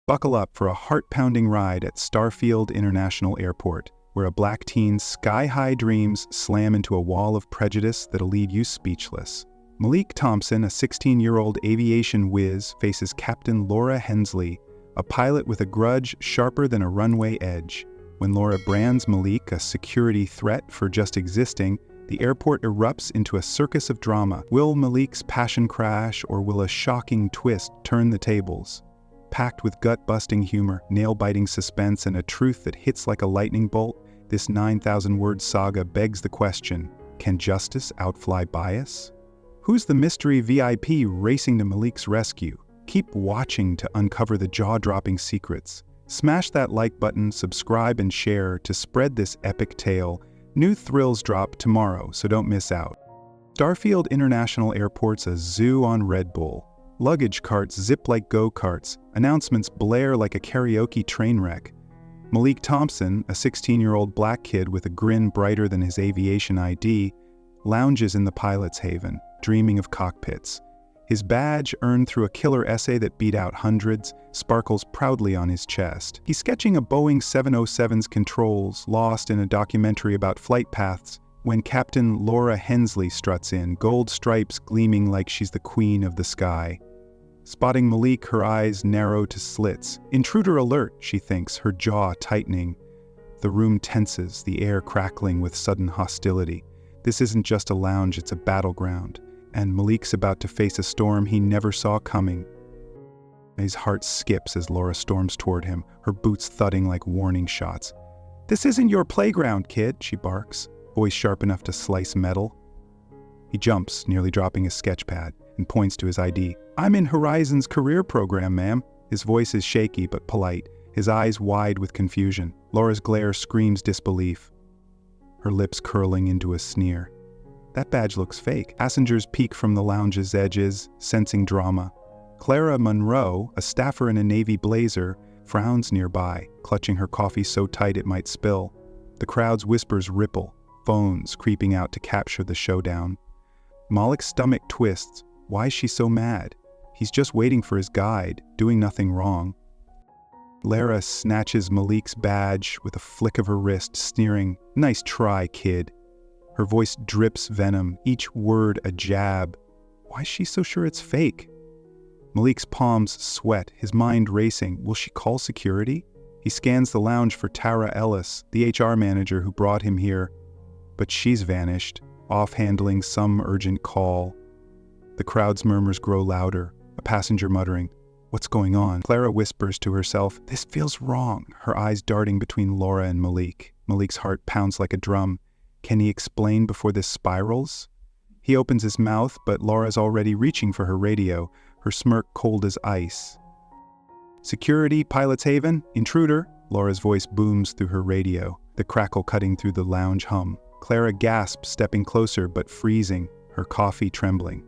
Buckle up for a heart-pounding ride at Starfield International Airport, where a black teen's sky-high dreams slam into a wall of prejudice that'll leave you speechless. Malik Thompson, a 16-year-old aviation whiz, faces Captain Laura Hensley, a pilot with a grudge sharper than a runway edge. When Laura brands Malik a security threat for just existing, the airport erupts into a circus of drama. Will Malik's passion crash, or will a shocking twist turn the tables? Packed with gut-busting humor, nail-biting suspense, and a truth that hits like a lightning bolt, this 9,000-word saga begs the question, can justice outfly bias? Who's the mystery VIP racing to Malik's rescue? Keep watching to uncover the jaw-dropping secrets. Smash that like button, subscribe, and share to spread this epic tale. New thrills drop tomorrow, so don't miss out. Starfield International Airport's a zoo on Red Bull. Luggage carts zip like go-karts, announcements blare like a karaoke train wreck. Malik Thompson, a 16-year-old black kid with a grin brighter than his aviation ID, lounges in the pilot's haven, dreaming of cockpits. His badge, earned through a killer essay that beat out hundreds, sparkles proudly on his chest. He's sketching a Boeing 707's controls, lost in a documentary about flight paths, when Captain Laura Hensley struts in, gold stripes gleaming like she's the queen of the sky. Spotting Malik, her eyes narrow to slits. Intruder alert, she thinks, her jaw tightening. The room tenses, the air crackling with sudden hostility. This isn't just a lounge, it's a battleground. And Malik's about to face a storm he never saw coming. His heart skips as Laura storms toward him, her boots thudding like warning shots. "This isn't your playground, kid," she barks, voice sharp enough to slice metal. He jumps, nearly dropping his sketch pad, and points to his ID. "I'm in Horizon's career program, ma'am." His voice is shaky but polite, his eyes wide with confusion. Laura's glare screams disbelief, her lips curling into a sneer. That badge looks fake. Passengers peek from the lounge's edges, sensing drama. Clara Monroe, a staffer in a navy blazer, frowns nearby, clutching her coffee so tight it might spill. The crowd's whispers ripple, phones creeping out to capture the showdown. Malik's stomach twists. Why is she so mad? He's just waiting for his guide, doing nothing wrong. Lara snatches Malik's badge with a flick of her wrist, sneering, "Nice try, kid." Her voice drips venom, each word a jab. Why is she so sure it's fake? Malik's palms sweat, his mind racing. Will she call security? He scans the lounge for Tara Ellis, the HR manager who brought him here. But she's vanished, off handling some urgent call. The crowd's murmurs grow louder, a passenger muttering, "What's going on?" Clara whispers to herself, "This feels wrong," her eyes darting between Laura and Malik. Malik's heart pounds like a drum. Can he explain before this spirals? He opens his mouth, but Laura's already reaching for her radio, her smirk cold as ice. "Security, Pilot's Haven, intruder," Laura's voice booms through her radio, the crackle cutting through the lounge hum. Clara gasps, stepping closer but freezing, her coffee trembling.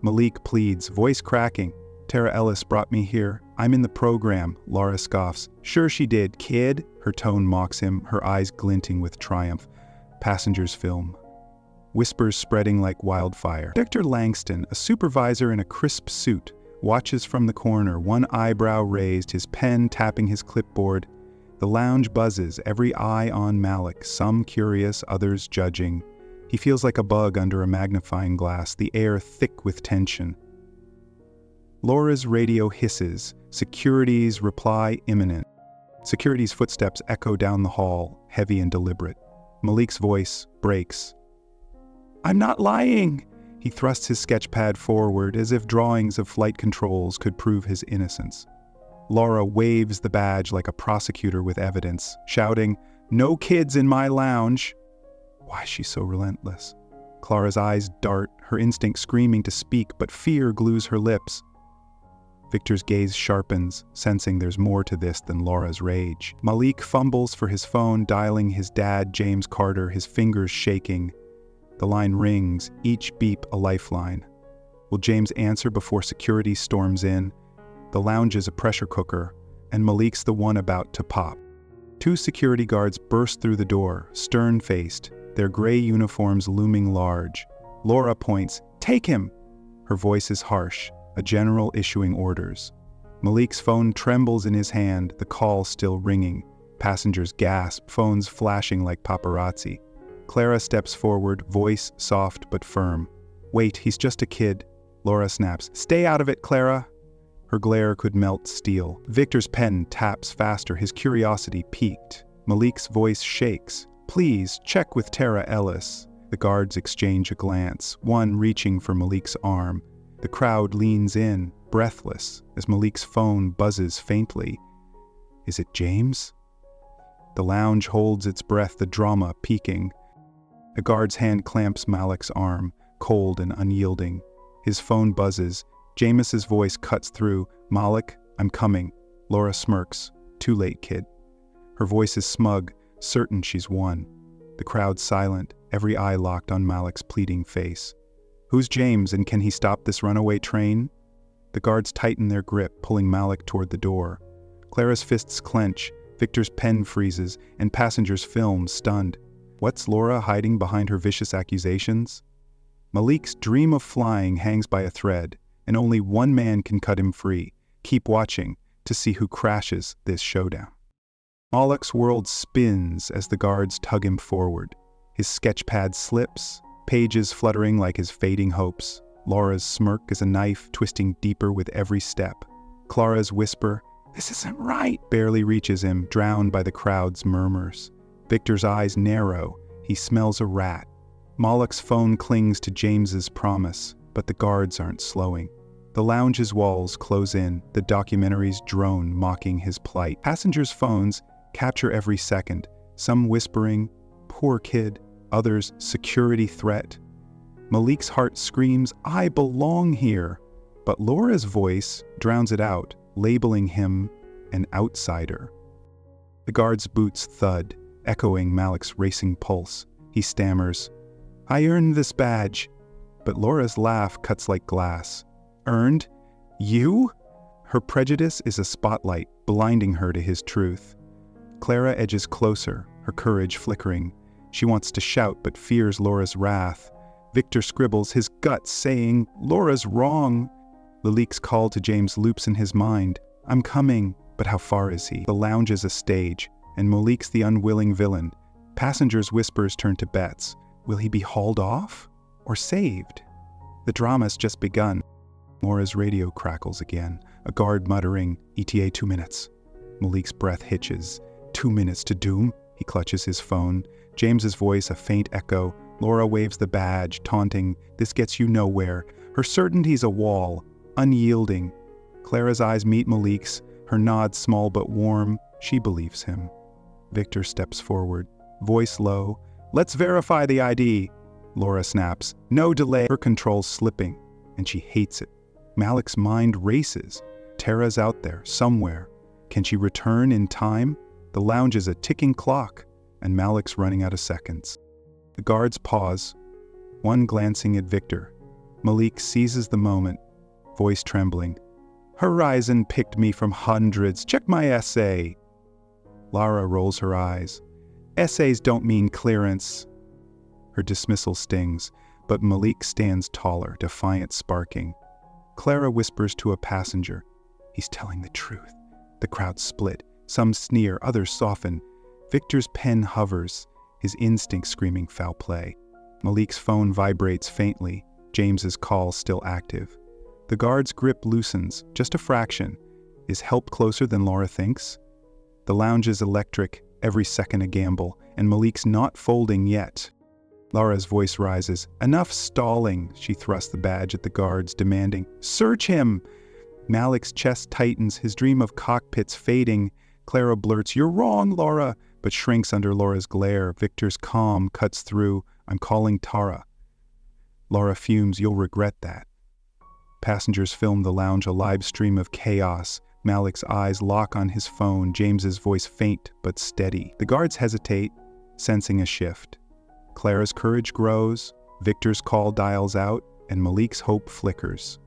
Malik pleads, voice cracking. "Tara Ellis brought me here. I'm in the program," Laura scoffs. "Sure she did, kid." Her tone mocks him, her eyes glinting with triumph. Passengers film. Whispers spreading like wildfire. Dr. Langston, a supervisor in a crisp suit, watches from the corner, one eyebrow raised, his pen tapping his clipboard. The lounge buzzes, every eye on Malik, some curious, others judging. He feels like a bug under a magnifying glass, the air thick with tension. Laura's radio hisses, security's reply imminent. Security's footsteps echo down the hall, heavy and deliberate. Malik's voice breaks. "I'm not lying!" He thrusts his sketchpad forward as if drawings of flight controls could prove his innocence. Laura waves the badge like a prosecutor with evidence, shouting, "No kids in my lounge!" Why is she so relentless? Clara's eyes dart, her instinct screaming to speak, but fear glues her lips. Victor's gaze sharpens, sensing there's more to this than Laura's rage. Malik fumbles for his phone, dialing his dad, James Carter, his fingers shaking. The line rings, each beep a lifeline. Will James answer before security storms in? The lounge is a pressure cooker, and Malik's the one about to pop. Two security guards burst through the door, stern-faced, their gray uniforms looming large. Laura points, "Take him!" Her voice is harsh, a general issuing orders. Malik's phone trembles in his hand, the call still ringing. Passengers gasp, phones flashing like paparazzi. Clara steps forward, voice soft but firm. "Wait, he's just a kid." Laura snaps, "Stay out of it, Clara." Her glare could melt steel. Victor's pen taps faster, his curiosity piqued. Malik's voice shakes. "Please, check with Tara Ellis." The guards exchange a glance, one reaching for Malik's arm. The crowd leans in, breathless, as Malik's phone buzzes faintly. Is it James? The lounge holds its breath, the drama peaking. A guard's hand clamps Malik's arm, cold and unyielding. His phone buzzes. James's voice cuts through. "Malik, I'm coming." Laura smirks. "Too late, kid." Her voice is smug, certain she's won. The crowd's silent, every eye locked on Malik's pleading face. Who's James, and can he stop this runaway train? The guards tighten their grip, pulling Malik toward the door. Clara's fists clench, Victor's pen freezes, and passengers film, stunned. What's Laura hiding behind her vicious accusations? Malik's dream of flying hangs by a thread, and only one man can cut him free. Keep watching to see who crashes this showdown. Malik's world spins as the guards tug him forward. His sketchpad slips, pages fluttering like his fading hopes. Laura's smirk is a knife twisting deeper with every step. Clara's whisper, "This isn't right," barely reaches him, drowned by the crowd's murmurs. Victor's eyes narrow. He smells a rat. Malik's phone clings to James's promise, but the guards aren't slowing. The lounge's walls close in, the documentaries drone mocking his plight. Passengers' phones capture every second, some whispering, "Poor kid," others, "Security threat." Malik's heart screams, "I belong here," but Laura's voice drowns it out, labeling him an outsider. The guard's boots thud, echoing Malik's racing pulse. He stammers, "I earned this badge," but Laura's laugh cuts like glass. "Earned? You?" Her prejudice is a spotlight, blinding her to his truth. Clara edges closer, her courage flickering. She wants to shout, but fears Laura's wrath. Victor scribbles, his guts saying, "Laura's wrong." Malik's call to James loops in his mind. "I'm coming," but how far is he? The lounge is a stage, and Malik's the unwilling villain. Passengers' whispers turn to bets. Will he be hauled off or saved? The drama's just begun. Laura's radio crackles again, a guard muttering, "ETA 2 minutes." Malik's breath hitches. 2 minutes to doom? He clutches his phone. James's voice a faint echo. Laura waves the badge, taunting, "This gets you nowhere." Her certainty's a wall, unyielding. Clara's eyes meet Malik's, her nod small but warm. She believes him. Victor steps forward, voice low. "Let's verify the ID." Laura snaps. No delay. Her control's slipping, and she hates it. Malik's mind races. Tara's out there, somewhere. Can she return in time? The lounge is a ticking clock, and Malik's running out of seconds. The guards pause, one glancing at Victor. Malik seizes the moment, voice trembling. "Horizon picked me from hundreds. Check my essay." Lara rolls her eyes. "Essays don't mean clearance." Her dismissal stings, but Malik stands taller, defiant sparking. Clara whispers to a passenger, "He's telling the truth." The crowd split. Some sneer, others soften. Victor's pen hovers, his instinct screaming foul play. Malik's phone vibrates faintly, James's call still active. The guard's grip loosens, just a fraction. Is help closer than Laura thinks? The lounge is electric, every second a gamble, and Malik's not folding yet. Laura's voice rises. "Enough stalling," she thrusts the badge at the guards, demanding, "Search him!" Malik's chest tightens, his dream of cockpits fading. Clara blurts, "You're wrong, Laura," but shrinks under Laura's glare. Victor's calm cuts through. "I'm calling Tara." Laura fumes, "You'll regret that." Passengers film the lounge, a live stream of chaos. Malik's eyes lock on his phone, James's voice faint but steady. The guards hesitate, sensing a shift. Clara's courage grows, Victor's call dials out, and Malik's hope flickers.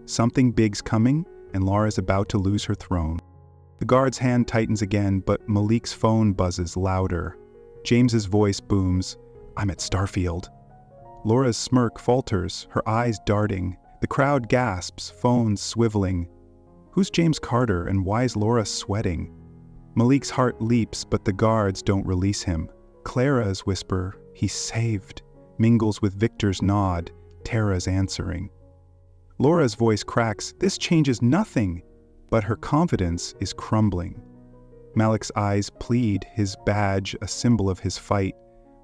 Something big's coming, and Laura's about to lose her throne. The guard's hand tightens again, but Malik's phone buzzes louder. James's voice booms, "I'm at Starfield." Laura's smirk falters, her eyes darting. The crowd gasps, phones swiveling. Who's James Carter and why is Laura sweating? Malik's heart leaps, but the guards don't release him. Clara's whisper, "He's saved," mingles with Victor's nod, Tara's answering. Laura's voice cracks, "This changes nothing," but her confidence is crumbling. Malik's eyes plead, his badge a symbol of his fight.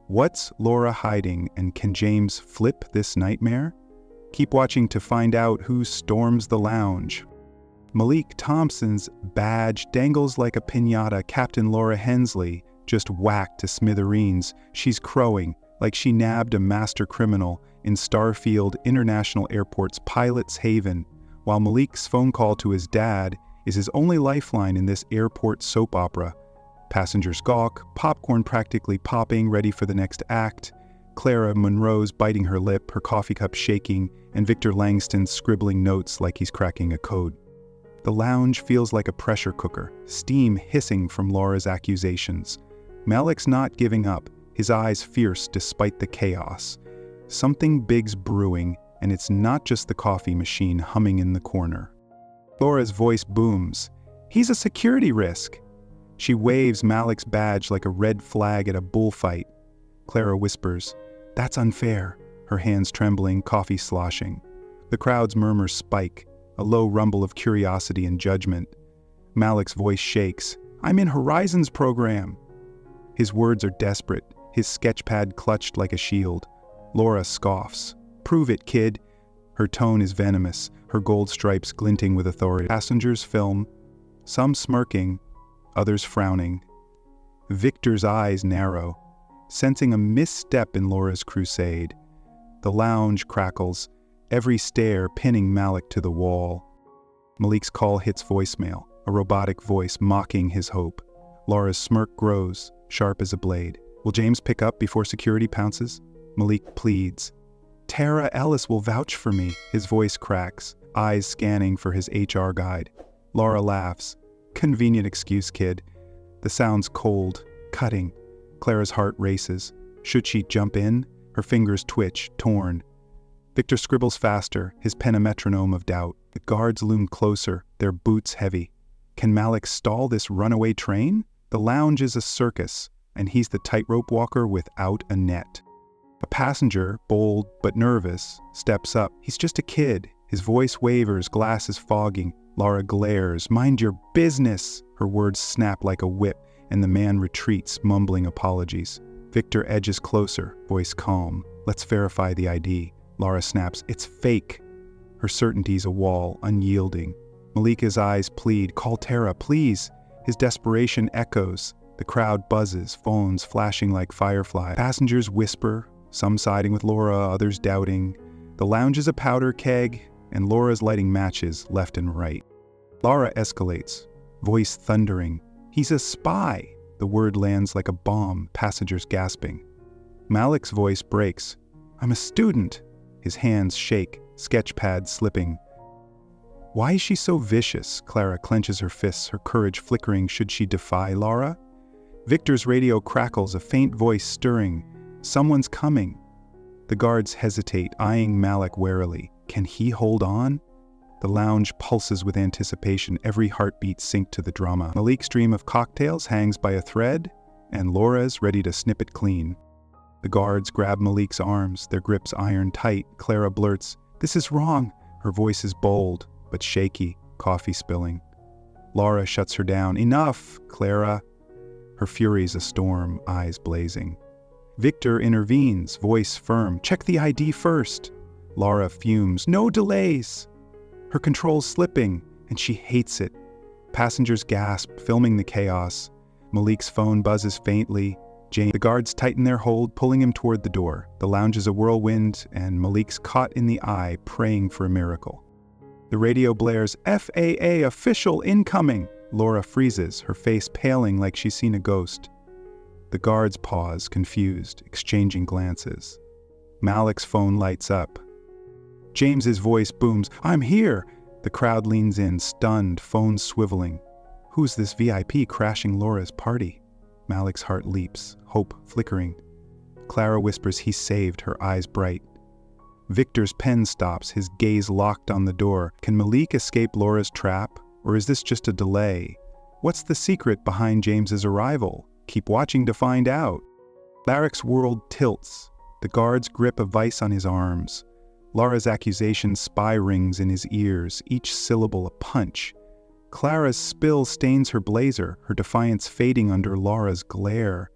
What's Laura hiding, and can James flip this nightmare? Keep watching to find out who storms the lounge. Malik Thompson's badge dangles like a piñata. Captain Laura Hensley just whacked to smithereens. She's crowing like she nabbed a master criminal in Starfield International Airport's pilot's haven, while Malik's phone call to his dad is his only lifeline in this airport soap opera. Passengers gawk, popcorn practically popping, ready for the next act. Clara Monroe's biting her lip, her coffee cup shaking, and Victor Langston's scribbling notes like he's cracking a code. The lounge feels like a pressure cooker, steam hissing from Laura's accusations. Malik's not giving up, his eyes fierce despite the chaos. Something big's brewing, and it's not just the coffee machine humming in the corner. Laura's voice booms. "He's a security risk." She waves Malik's badge like a red flag at a bullfight. Clara whispers, "That's unfair," her hands trembling, coffee sloshing. The crowd's murmurs spike, a low rumble of curiosity and judgment. Malik's voice shakes. "I'm in Horizon's program." His words are desperate, his sketchpad clutched like a shield. Laura scoffs. "Prove it, kid." Her tone is venomous, her gold stripes glinting with authority. Passengers film, some smirking, others frowning. Victor's eyes narrow, sensing a misstep in Laura's crusade. The lounge crackles, every stare pinning Malik to the wall. Malik's call hits voicemail, a robotic voice mocking his hope. Laura's smirk grows, sharp as a blade. Will James pick up before security pounces? Malik pleads. "Tara Ellis will vouch for me," his voice cracks, eyes scanning for his HR guide. Laura laughs. "Convenient excuse, kid." The sound's cold, cutting. Clara's heart races. Should she jump in? Her fingers twitch, torn. Victor scribbles faster, his pen a metronome of doubt. The guards loom closer, their boots heavy. Can Malik stall this runaway train? The lounge is a circus, and he's the tightrope walker without a net. A passenger, bold but nervous, steps up. He's just a kid. His voice wavers, glasses fogging. Laura glares. "Mind your business!" Her words snap like a whip, and the man retreats, mumbling apologies. Victor edges closer, voice calm. "Let's verify the ID." Laura snaps. "It's fake." Her certainty's a wall, unyielding. Malika's eyes plead. "Call Tara, please." His desperation echoes. The crowd buzzes, phones flashing like fireflies. Passengers whisper, some siding with Laura, others doubting. The lounge is a powder keg, and Laura's lighting matches left and right. Laura escalates, voice thundering. "He's a spy!" The word lands like a bomb, passengers gasping. Malik's voice breaks. "I'm a student." His hands shake, sketchpad slipping. Why is she so vicious? Clara clenches her fists, her courage flickering. Should she defy Laura? Victor's radio crackles, a faint voice stirring. Someone's coming. The guards hesitate, eyeing Malik warily. Can he hold on? The lounge pulses with anticipation, every heartbeat synced to the drama. Malik's stream of cocktails hangs by a thread, and Laura's ready to snip it clean. The guards grab Malik's arms, their grips iron tight. Clara blurts, "This is wrong." Her voice is bold, but shaky, coffee spilling. Laura shuts her down. "Enough, Clara." Her fury's a storm, eyes blazing. Victor intervenes, voice firm. "Check the ID first." Laura fumes. "No delays." Her control's slipping, and she hates it. Passengers gasp, filming the chaos. Malik's phone buzzes faintly. The guards tighten their hold, pulling him toward the door. The lounge is a whirlwind, and Malik's caught in the eye, praying for a miracle. The radio blares, "FAA official incoming!" Laura freezes, her face paling like she's seen a ghost. The guards pause, confused, exchanging glances. Malik's phone lights up. James's voice booms, "I'm here!" The crowd leans in, stunned, phone swiveling. Who's this VIP crashing Laura's party? Malik's heart leaps, hope flickering. Clara whispers, "He's saved," her eyes bright. Victor's pen stops, his gaze locked on the door. Can Malik escape Laura's trap? Or is this just a delay? What's the secret behind James's arrival? Keep watching to find out. Larek's world tilts. The guard's grip a vice on his arms. Laura's accusation spy rings in his ears, each syllable a punch. Clara's spill stains her blazer, her defiance fading under Laura's glare.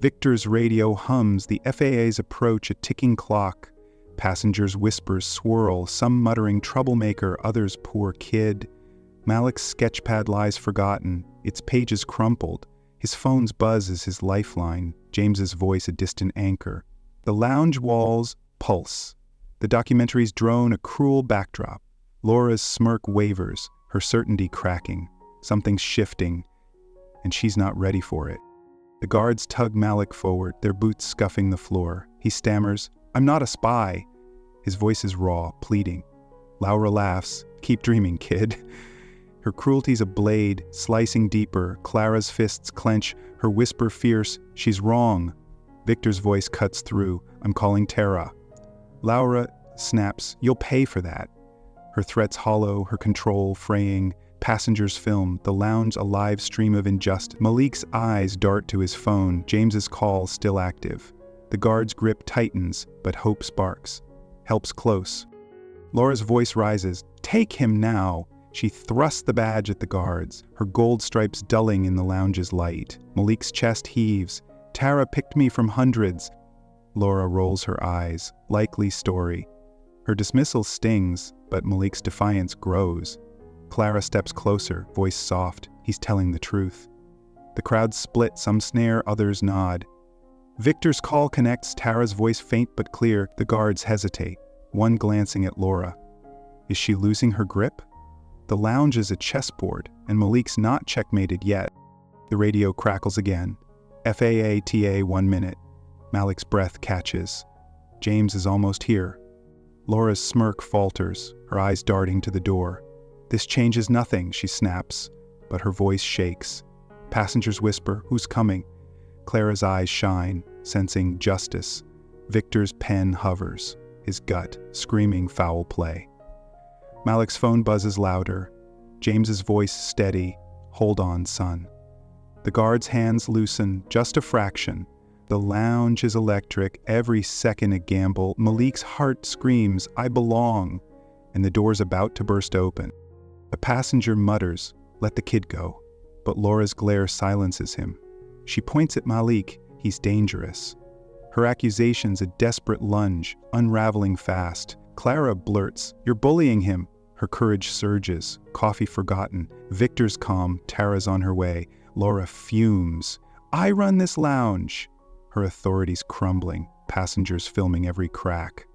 Victor's radio hums, the FAA's approach a ticking clock. Passengers' whispers swirl, some muttering troublemaker, others poor kid. Malik's sketchpad lies forgotten, its pages crumpled. His phone's buzz is his lifeline, James's voice a distant anchor. The lounge walls pulse. The documentary's drone a cruel backdrop. Laura's smirk wavers, her certainty cracking. Something's shifting, and she's not ready for it. The guards tug Malik forward, their boots scuffing the floor. He stammers, "I'm not a spy." His voice is raw, pleading. Laura laughs, "Keep dreaming, kid." Her cruelty's a blade, slicing deeper. Clara's fists clench, her whisper fierce, "She's wrong." Victor's voice cuts through, "I'm calling Tara." Laura snaps, "You'll pay for that." Her threats hollow, her control fraying. Passengers film, the lounge a live stream of injustice. Malik's eyes dart to his phone, James's call still active. The guard's grip tightens, but hope sparks. Help's close. Laura's voice rises, "Take him now." She thrusts the badge at the guards, her gold stripes dulling in the lounge's light. Malik's chest heaves. "Tara picked me from hundreds." Laura rolls her eyes. Likely story. Her dismissal stings, but Malik's defiance grows. Clara steps closer, voice soft. He's telling the truth. The crowd split, some snare, others nod. Victor's call connects, Tara's voice faint but clear. The guards hesitate, one glancing at Laura. Is she losing her grip? The lounge is a chessboard, and Malik's not checkmated yet. The radio crackles again. FAA TA 1 minute. Malik's breath catches. James is almost here. Laura's smirk falters, her eyes darting to the door. "This changes nothing," she snaps, but her voice shakes. Passengers whisper, "Who's coming?" Clara's eyes shine, sensing justice. Victor's pen hovers, his gut screaming foul play. Malik's phone buzzes louder. James's voice steady, "Hold on, son." The guard's hands loosen, just a fraction. The lounge is electric, every second a gamble. Malik's heart screams, "I belong," and the door's about to burst open. A passenger mutters, "Let the kid go," but Laura's glare silences him. She points at Malik, he's dangerous. Her accusation's a desperate lunge, unraveling fast. Clara blurts, "You're bullying him." Her courage surges, coffee forgotten. Victor's calm, Tara's on her way. Laura fumes. "I run this lounge." Her authority's crumbling, passengers filming every crack.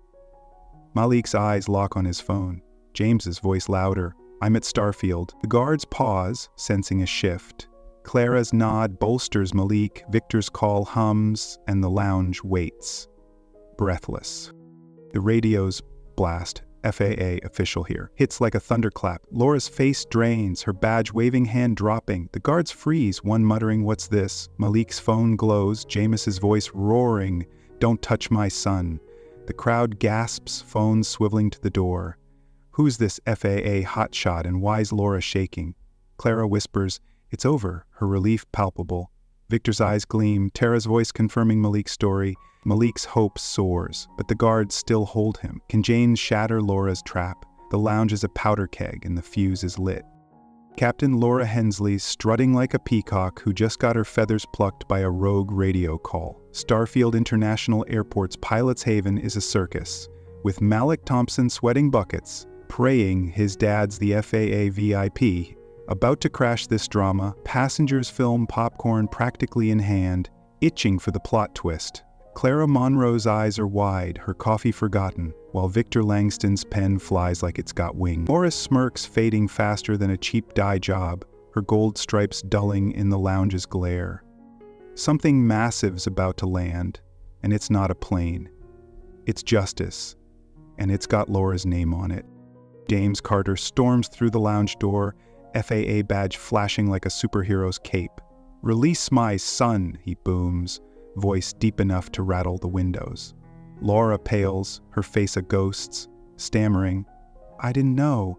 Malik's eyes lock on his phone. James's voice louder, "I'm at Starfield." The guards pause, sensing a shift. Clara's nod bolsters Malik, Victor's call hums, and the lounge waits. Breathless. The radio's blast, FAA official here, hits like a thunderclap. Laura's face drains, her badge waving hand dropping. The guards freeze, one muttering, "What's this?" Malik's phone glows, James's voice roaring, "Don't touch my son." The crowd gasps, phones swiveling to the door. Who's this FAA hotshot and why's Laura shaking? Clara whispers, "It's over," her relief palpable. Victor's eyes gleam, Tara's voice confirming Malik's story. Malik's hope soars, but the guards still hold him. Can Jane shatter Laura's trap? The lounge is a powder keg and the fuse is lit. Captain Laura Hensley strutting like a peacock who just got her feathers plucked by a rogue radio call. Starfield International Airport's pilot's haven is a circus, with Malik Thompson sweating buckets, praying his dad's the FAA VIP. About to crash this drama, passengers film popcorn practically in hand, itching for the plot twist. Clara Monroe's eyes are wide, her coffee forgotten, while Victor Langston's pen flies like it's got wings. Laura smirks, fading faster than a cheap dye job, her gold stripes dulling in the lounge's glare. Something massive's about to land, and it's not a plane. It's justice, and it's got Laura's name on it. James Carter storms through the lounge door, FAA badge flashing like a superhero's cape. "Release my son," he booms, voice deep enough to rattle the windows. Laura pales, her face a ghost's, stammering, "I didn't know."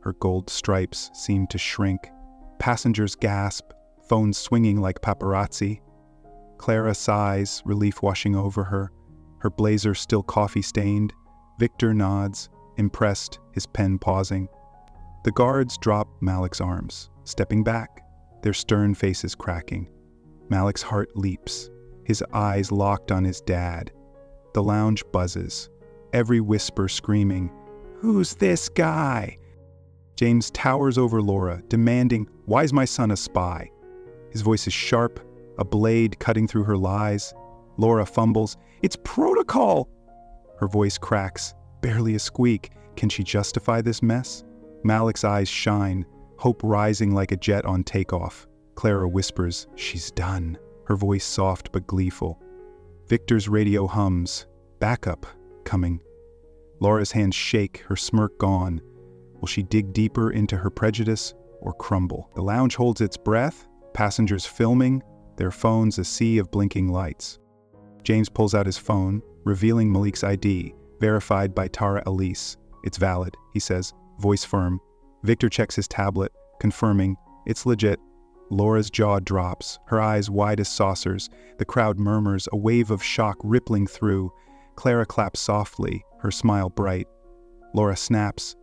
Her gold stripes seemed to shrink. Passengers gasp, phones swinging like paparazzi. Clara sighs, relief washing over her, her blazer still coffee-stained. Victor nods, impressed, his pen pausing. The guards drop Malik's arms, stepping back, their stern faces cracking. Malik's heart leaps, his eyes locked on his dad. The lounge buzzes, every whisper screaming, "Who's this guy?" James towers over Laura, demanding, "Why's my son a spy?" His voice is sharp, a blade cutting through her lies. Laura fumbles, "It's protocol!" Her voice cracks, barely a squeak. Can she justify this mess? Malik's eyes shine, hope rising like a jet on takeoff. Clara whispers, "She's done," her voice soft but gleeful. Victor's radio hums, "Backup, coming." Laura's hands shake, her smirk gone. Will she dig deeper into her prejudice or crumble? The lounge holds its breath, passengers filming, their phones a sea of blinking lights. James pulls out his phone, revealing Malik's ID, verified by Tara Elise. "It's valid," he says, voice firm. Victor checks his tablet, confirming, "It's legit." Laura's jaw drops, her eyes wide as saucers. The crowd murmurs, a wave of shock rippling through. Clara claps softly, her smile bright. Laura snaps,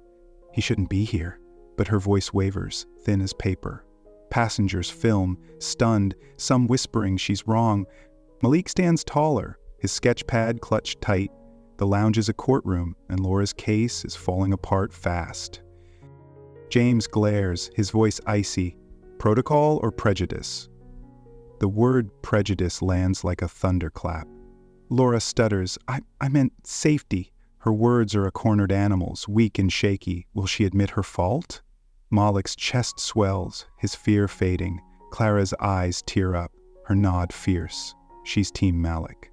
"He shouldn't be here," but her voice wavers, thin as paper. Passengers film, stunned, some whispering she's wrong. Malik stands taller, his sketch pad clutched tight. The lounge is a courtroom, and Laura's case is falling apart fast. James glares, his voice icy. Protocol or prejudice? The word prejudice lands like a thunderclap. Laura stutters, I meant safety." Her words are a cornered animal's, weak and shaky. Will she admit her fault? Malik's chest swells, his fear fading. Clara's eyes tear up, her nod fierce. She's Team Malik.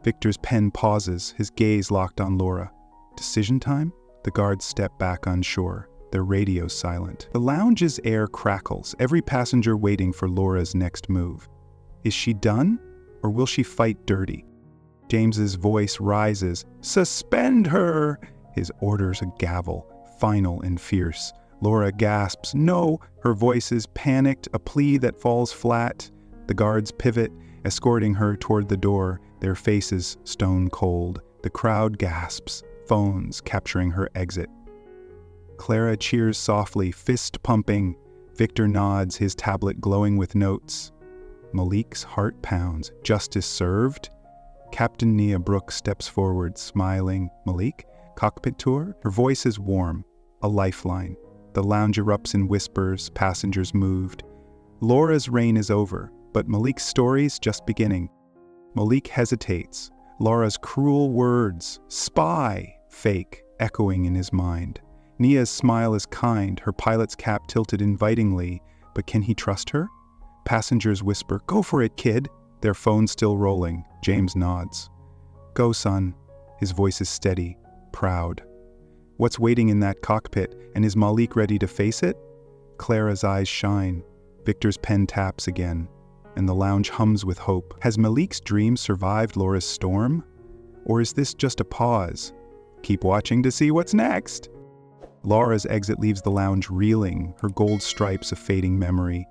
Victor's pen pauses, his gaze locked on Laura. Decision time? The guards step back unsure, their radio silent. The lounge's air crackles, every passenger waiting for Laura's next move. Is she done, or will she fight dirty? James's voice rises, "Suspend her!" His order's a gavel, final and fierce. Laura gasps, "No!" Her voice is panicked, a plea that falls flat. The guards pivot, escorting her toward the door, their faces stone cold. The crowd gasps, phones capturing her exit. Clara cheers softly, fist pumping. Victor nods, his tablet glowing with notes. Malik's heart pounds. Justice served? Captain Nia Brooks steps forward, smiling. "Malik? Cockpit tour?" Her voice is warm, a lifeline. The lounge erupts in whispers, passengers moved. Laura's reign is over, but Malik's story's just beginning. Malik hesitates. Laura's cruel words, "spy," "fake," echoing in his mind. Nia's smile is kind, her pilot's cap tilted invitingly, but can he trust her? Passengers whisper, "Go for it, kid." Their phones still rolling. James nods. "Go, son." His voice is steady, proud. What's waiting in that cockpit, and is Malik ready to face it? Clara's eyes shine. Victor's pen taps again, and the lounge hums with hope. Has Malik's dream survived Laura's storm? Or is this just a pause? Keep watching to see what's next. Laura's exit leaves the lounge reeling, her gold stripes a fading memory.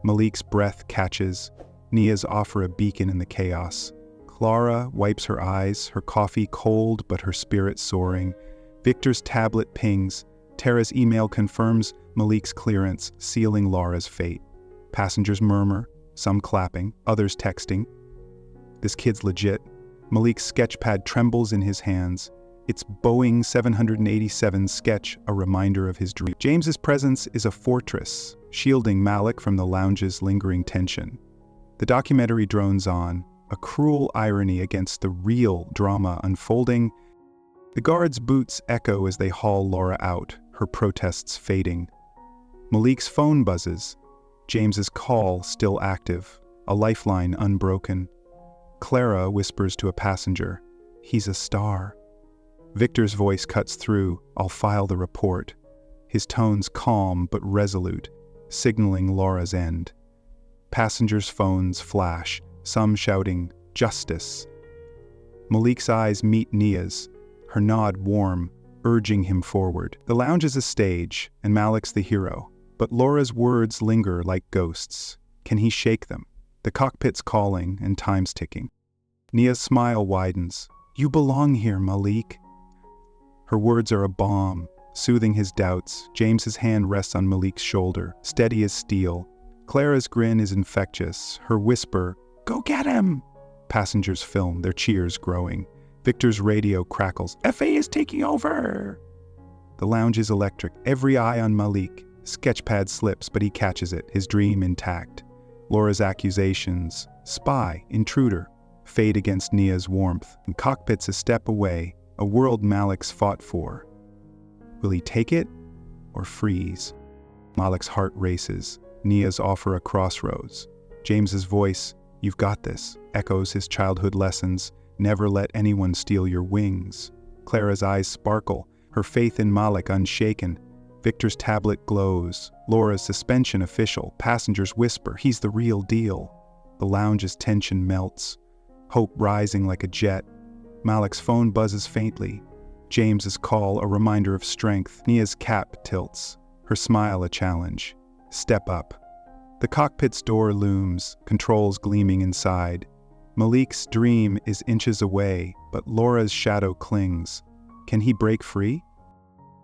Malik's breath catches. Nia's offer a beacon in the chaos. Clara wipes her eyes, her coffee cold but her spirit soaring. Victor's tablet pings. Tara's email confirms Malik's clearance, sealing Laura's fate. Passengers murmur, some clapping, others texting. This kid's legit. Malik's sketchpad trembles in his hands. Its Boeing 787 sketch, a reminder of his dream. James's presence is a fortress, shielding Malik from the lounge's lingering tension. The documentary drones on, a cruel irony against the real drama unfolding. The guards' boots echo as they haul Laura out, her protests fading. Malik's phone buzzes. James's call still active, a lifeline unbroken. Clara whispers to a passenger, "He's a star." Victor's voice cuts through, "I'll file the report." His tones calm but resolute, signaling Laura's end. Passengers' phones flash, some shouting, "Justice." Malik's eyes meet Nia's, her nod warm, urging him forward. The lounge is a stage, and Malik's the hero. But Laura's words linger like ghosts. Can he shake them? The cockpit's calling, and time's ticking. Nia's smile widens. You belong here, Malik. Her words are a balm, soothing his doubts. James's hand rests on Malik's shoulder, steady as steel. Clara's grin is infectious. Her whisper, "Go get him!" Passengers film, their cheers growing. Victor's radio crackles. FAA is taking over! The lounge is electric, every eye on Malik. Sketchpad slips, but he catches it, his dream intact. Laura's accusations, spy, intruder, fade against Nia's warmth, and cockpit's a step away, a world Malik's fought for. Will he take it or freeze? Malik's heart races. Nia's offer a crossroads. James's voice, "You've got this," echoes his childhood lessons. Never let anyone steal your wings. Clara's eyes sparkle, her faith in Malik unshaken. Victor's tablet glows. Laura's suspension official. Passengers whisper, "He's the real deal." The lounge's tension melts, hope rising like a jet. Malik's phone buzzes faintly. James's call, a reminder of strength. Nia's cap tilts, her smile a challenge. Step up. The cockpit's door looms, controls gleaming inside. Malik's dream is inches away, but Laura's shadow clings. Can he break free?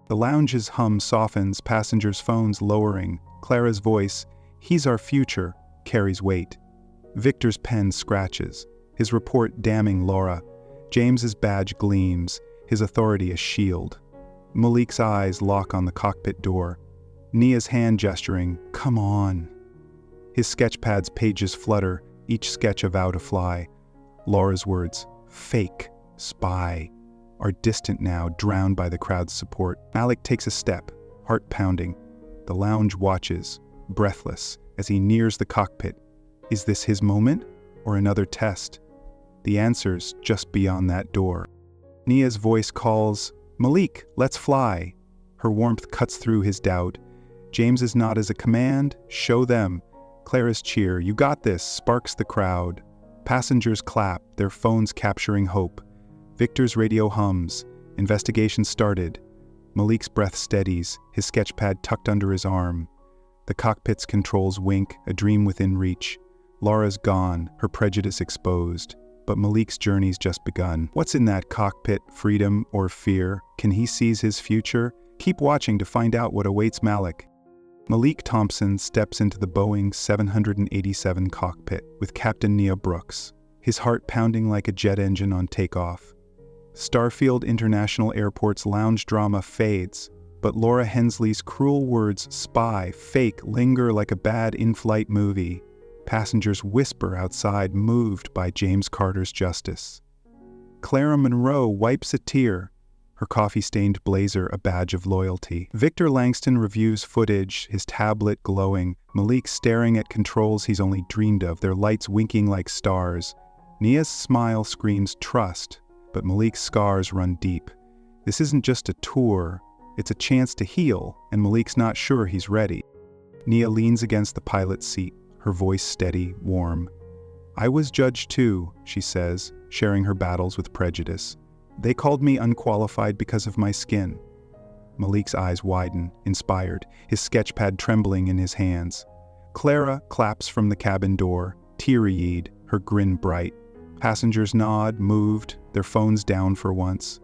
The lounge's hum softens, passengers' phones lowering. Clara's voice, "He's our future," carries weight. Victor's pen scratches, his report damning Laura. James's badge gleams, his authority a shield. Malik's eyes lock on the cockpit door. Nia's hand gesturing, "Come on." His sketchpad's pages flutter, each sketch a vow to fly. Laura's words, "Fake, spy," are distant now, drowned by the crowd's support. Malik takes a step, heart pounding. The lounge watches, breathless, as he nears the cockpit. Is this his moment, or another test? The answer's just beyond that door. Nia's voice calls, "Malik, let's fly." Her warmth cuts through his doubt. James's nod is a command, "Show them." Clara's cheer, "You got this," sparks the crowd. Passengers clap, their phones capturing hope. Victor's radio hums. Investigation started. Malik's breath steadies, his sketchpad tucked under his arm. The cockpit's controls wink, a dream within reach. Laura's gone, her prejudice exposed. But Malik's journey's just begun. What's in that cockpit, freedom or fear? Can he seize his future? Keep watching to find out what awaits Malik. Malik Thompson steps into the Boeing 787 cockpit with Captain Nia Brooks, his heart pounding like a jet engine on takeoff. Starfield International Airport's lounge drama fades, but Laura Hensley's cruel words, spy, fake, linger like a bad in-flight movie. Passengers whisper outside, moved by James Carter's justice. Clara Monroe wipes a tear, her coffee-stained blazer a badge of loyalty. Victor Langston reviews footage, his tablet glowing. Malik staring at controls he's only dreamed of, their lights winking like stars. Nia's smile screams trust, but Malik's scars run deep. This isn't just a tour, it's a chance to heal, and Malik's not sure he's ready. Nia leans against the pilot's seat, her voice steady, warm. "I was judged too," she says, sharing her battles with prejudice. "They called me unqualified because of my skin." Malik's eyes widen, inspired, his sketchpad trembling in his hands. Clara claps from the cabin door, teary-eyed, her grin bright. Passengers nod, moved, their phones down for once.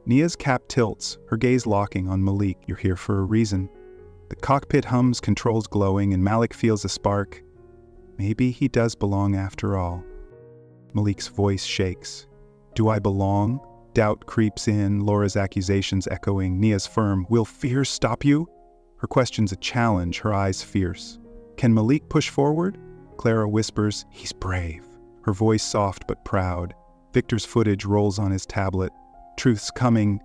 Nia's cap tilts, her gaze locking on Malik. "You're here for a reason." The cockpit hums, controls glowing, and Malik feels a spark. Maybe he does belong after all. Malik's voice shakes. "Do I belong?" Doubt creeps in, Laura's accusations echoing. Nia's firm, "Will fear stop you?" Her question's a challenge, her eyes fierce. Can Malik push forward? Clara whispers, "He's brave." Her voice soft but proud. Victor's footage rolls on his tablet. Truth's coming.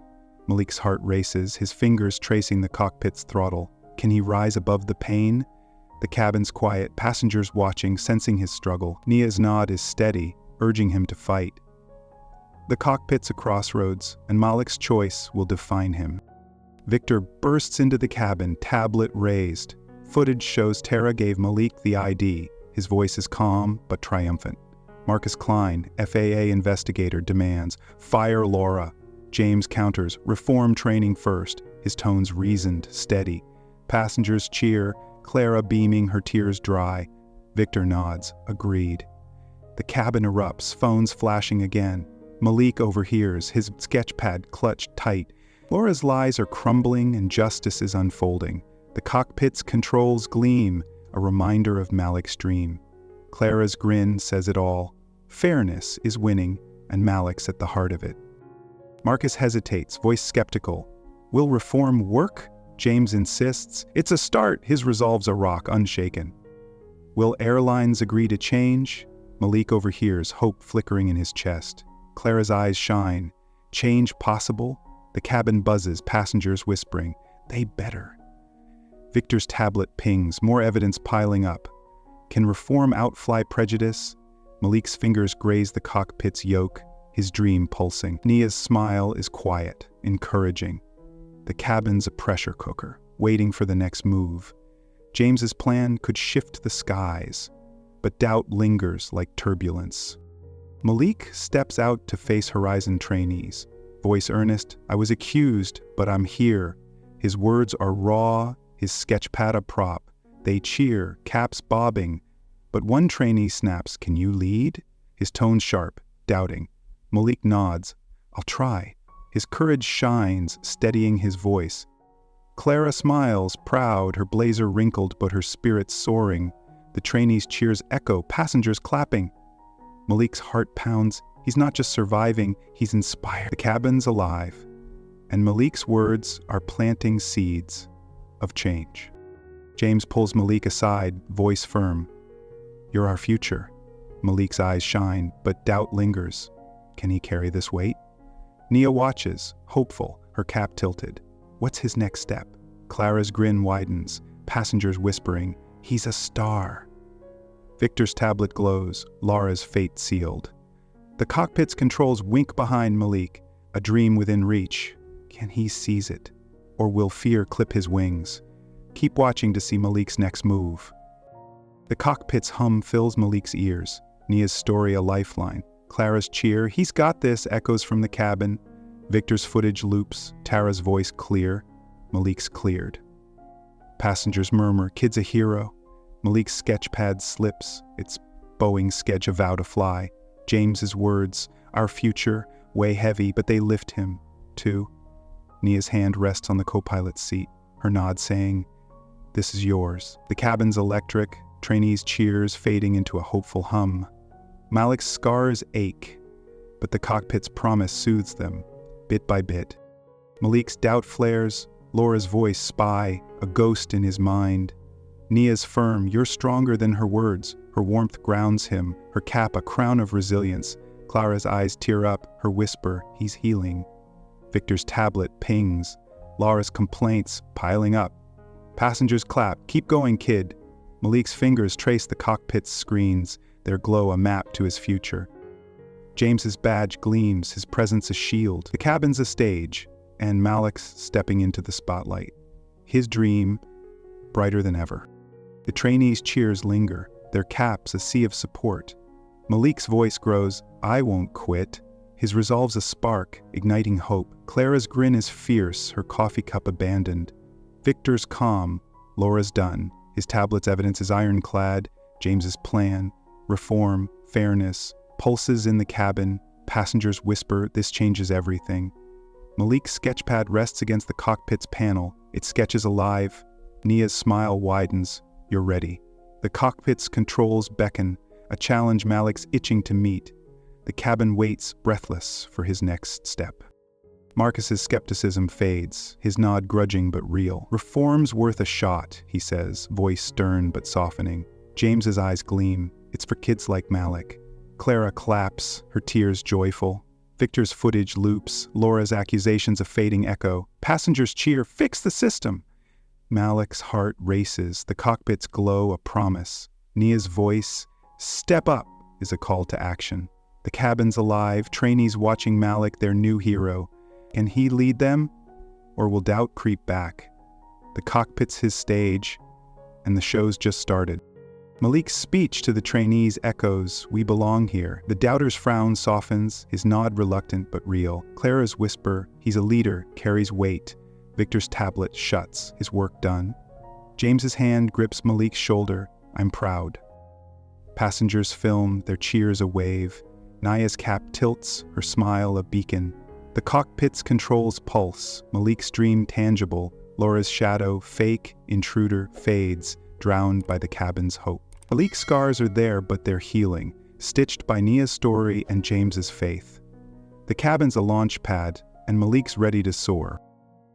Malik's heart races, his fingers tracing the cockpit's throttle. Can he rise above the pain? The cabin's quiet, passengers watching, sensing his struggle. Nia's nod is steady, urging him to fight. The cockpit's a crossroads, and Malik's choice will define him. Victor bursts into the cabin, tablet raised. Footage shows Tara gave Malik the ID. His voice is calm, but triumphant. Marcus Klein, FAA investigator, demands, "Fire Laura." James counters, reform training first, his tones reasoned, steady. Passengers cheer, Clara beaming, her tears dry. Victor nods, agreed. The cabin erupts, phones flashing again. Malik overhears, his sketchpad clutched tight. Laura's lies are crumbling and justice is unfolding. The cockpit's controls gleam, a reminder of Malik's dream. Clara's grin says it all. Fairness is winning, and Malik's at the heart of it. Marcus hesitates, voice skeptical. Will reform work? James insists. It's a start, his resolve's a rock unshaken. Will airlines agree to change? Malik overhears, hope flickering in his chest. Clara's eyes shine. Change possible? The cabin buzzes, passengers whispering, they better. Victor's tablet pings, more evidence piling up. Can reform outfly prejudice? Malik's fingers graze the cockpit's yoke, his dream pulsing. Nia's smile is quiet, encouraging. The cabin's a pressure cooker, waiting for the next move. James's plan could shift the skies, but doubt lingers like turbulence. Malik steps out to face Horizon trainees. Voice earnest, I was accused, but I'm here. His words are raw, his sketchpad a prop. They cheer, caps bobbing. But one trainee snaps, can you lead? His tone sharp, doubting. Malik nods, I'll try. His courage shines, steadying his voice. Clara smiles, proud, her blazer wrinkled but her spirit soaring. The trainees' cheers echo, passengers clapping. Malik's heart pounds. He's not just surviving, he's inspired. The cabin's alive, and Malik's words are planting seeds of change. James pulls Malik aside, voice firm. You're our future. Malik's eyes shine, but doubt lingers. Can he carry this weight? Nia watches, hopeful, her cap tilted. What's his next step? Clara's grin widens, passengers whispering, he's a star. Victor's tablet glows, Laura's fate sealed. The cockpit's controls wink behind Malik, a dream within reach. Can he seize it? Or will fear clip his wings? Keep watching to see Malik's next move. The cockpit's hum fills Malik's ears, Nia's story a lifeline. Clara's cheer, he's got this, echoes from the cabin. Victor's footage loops, Tara's voice clear. Malik's cleared. Passengers murmur, kid's a hero. Malik's sketchpad slips, its Boeing sketch a vow to fly. James's words, our future, weigh heavy, but they lift him, too. Nia's hand rests on the co-pilot's seat, her nod saying, this is yours. The cabin's electric, trainees' cheers fading into a hopeful hum. Malik's scars ache, but the cockpit's promise soothes them, bit by bit. Malik's doubt flares, Laura's voice spy, a ghost in his mind. Nia's firm, you're stronger than her words. Her warmth grounds him, her cap a crown of resilience. Clara's eyes tear up, her whisper, he's healing. Victor's tablet pings, Laura's complaints piling up. Passengers clap, keep going, kid. Malik's fingers trace the cockpit's screens, their glow a map to his future. James's badge gleams, his presence a shield. The cabin's a stage, and Malik's stepping into the spotlight. His dream, brighter than ever. The trainees' cheers linger, their caps a sea of support. Malik's voice grows, I won't quit. His resolve's a spark, igniting hope. Clara's grin is fierce, her coffee cup abandoned. Victor's calm, Laura's done. His tablet's evidence is ironclad. James's plan, reform, fairness, pulses in the cabin. Passengers whisper, this changes everything. Malik's sketchpad rests against the cockpit's panel. Its sketch is alive. Nia's smile widens. You're ready. The cockpit's controls beckon, a challenge Malik's itching to meet. The cabin waits, breathless, for his next step. Marcus's skepticism fades, his nod grudging but real. Reform's worth a shot, he says, voice stern but softening. James's eyes gleam. It's for kids like Malik. Clara claps, her tears joyful. Victor's footage loops, Laura's accusations a fading echo. Passengers cheer, fix the system! Malik's heart races, the cockpit's glow a promise. Nia's voice, step up, is a call to action. The cabin's alive, trainees watching Malik, their new hero. Can he lead them? Or will doubt creep back? The cockpit's his stage, and the show's just started. Malik's speech to the trainees echoes, "We belong here." The doubter's frown softens, his nod reluctant but real. Clara's whisper, "He's a leader," carries weight. Victor's tablet shuts, his work done. James's hand grips Malik's shoulder, "I'm proud." Passengers film, their cheers a wave. Naya's cap tilts, her smile a beacon. The cockpit's controls pulse, Malik's dream tangible. Laura's shadow, fake, intruder, fades, drowned by the cabin's hope. Malik's scars are there, but they're healing, stitched by Nia's story and James's faith. The cabin's a launch pad, and Malik's ready to soar.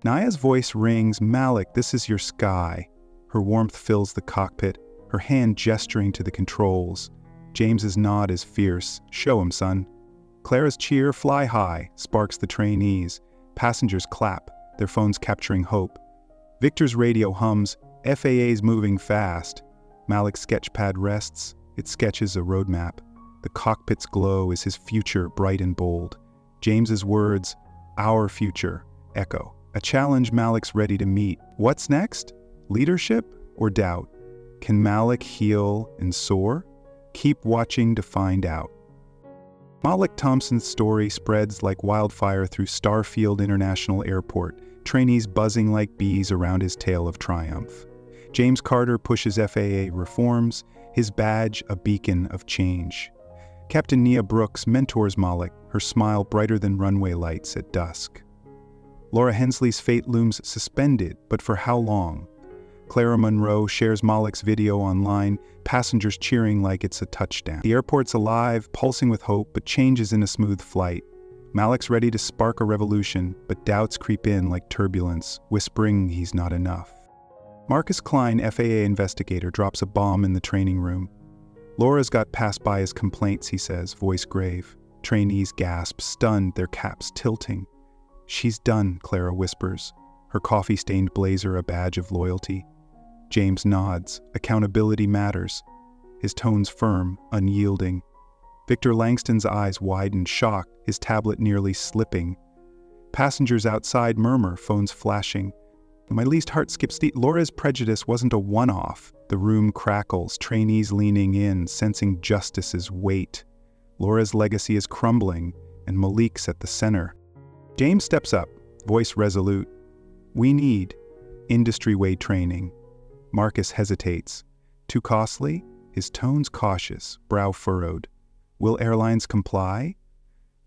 Naya's voice rings, "Malik, this is your sky." Her warmth fills the cockpit, her hand gesturing to the controls. James's nod is fierce, "Show him, son." Clara's cheer, "Fly high," sparks the trainees. Passengers clap, their phones capturing hope. Victor's radio hums, "FAA's moving fast." Malik's sketchpad rests, it sketches a roadmap. The cockpit's glow is his future, bright and bold. James's words, "Our future," echo. A challenge Malik's ready to meet. What's next? Leadership or doubt? Can Malik heal and soar? Keep watching to find out. Malik Thompson's story spreads like wildfire through Starfield International Airport, trainees buzzing like bees around his tale of triumph. James Carter pushes FAA reforms, his badge a beacon of change. Captain Nia Brooks mentors Malik, her smile brighter than runway lights at dusk. Laura Hensley's fate looms suspended, but for how long? Clara Monroe shares Malik's video online, passengers cheering like it's a touchdown. The airport's alive, pulsing with hope, but changes in a smooth flight. Malik's ready to spark a revolution, but doubts creep in like turbulence, whispering he's not enough. Marcus Klein, FAA investigator, drops a bomb in the training room. Laura's got passed by his complaints, he says, voice grave. Trainees gasp, stunned, their caps tilting. "She's done," Clara whispers, her coffee-stained blazer a badge of loyalty. James nods. Accountability matters. His tone's firm, unyielding. Victor Langston's eyes widen, shocked, his tablet nearly slipping. Passengers outside murmur, phones flashing. My least heart skips the... Laura's prejudice wasn't a one-off. The room crackles, trainees leaning in, sensing justice's weight. Laura's legacy is crumbling, and Malik's at the center. James steps up, voice resolute. "We need industry-wide training." Marcus hesitates. Too costly? His tone's cautious, brow furrowed. Will airlines comply?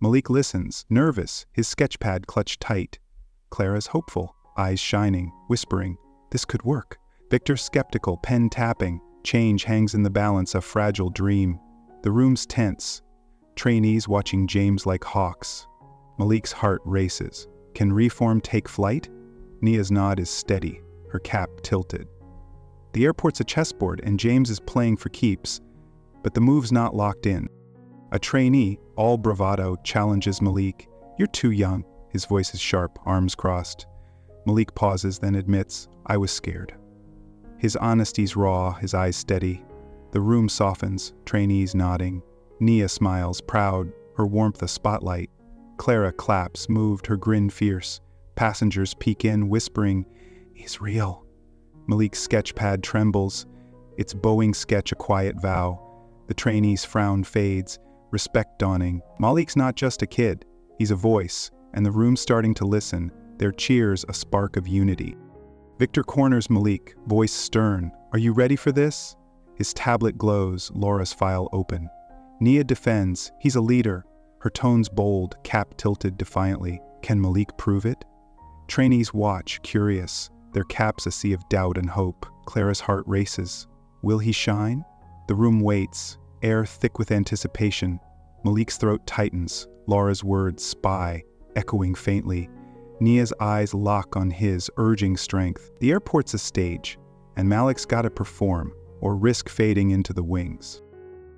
Malik listens, nervous, his sketchpad clutched tight. Clara's hopeful, eyes shining, whispering, "This could work." Victor's skeptical, pen tapping. Change hangs in the balance, a fragile dream. The room's tense. Trainees watching James like hawks. Malik's heart races. Can reform take flight? Nia's nod is steady, her cap tilted. The airport's a chessboard and James is playing for keeps, but the move's not locked in. A trainee, all bravado, challenges Malik. "You're too young." His voice is sharp, arms crossed. Malik pauses, then admits, "I was scared." His honesty's raw, his eyes steady. The room softens, trainees nodding. Nia smiles, proud, her warmth a spotlight. Clara claps, moved, her grin fierce. Passengers peek in, whispering, "He's real." Malik's sketchpad trembles. Its Boeing sketch a quiet vow. The trainee's frown fades, respect dawning. Malik's not just a kid, he's a voice, and the room's starting to listen, their cheers a spark of unity. Victor corners Malik, voice stern. "Are you ready for this?" His tablet glows, Laura's file open. Nia defends, he's a leader. Her tone's bold, cap tilted defiantly. Can Malik prove it? Trainees watch, curious, their caps a sea of doubt and hope. Clara's heart races. Will he shine? The room waits, air thick with anticipation. Malik's throat tightens, Laura's words spy, echoing faintly. Nia's eyes lock on his, urging strength. The airport's a stage, and Malik's gotta perform, or risk fading into the wings.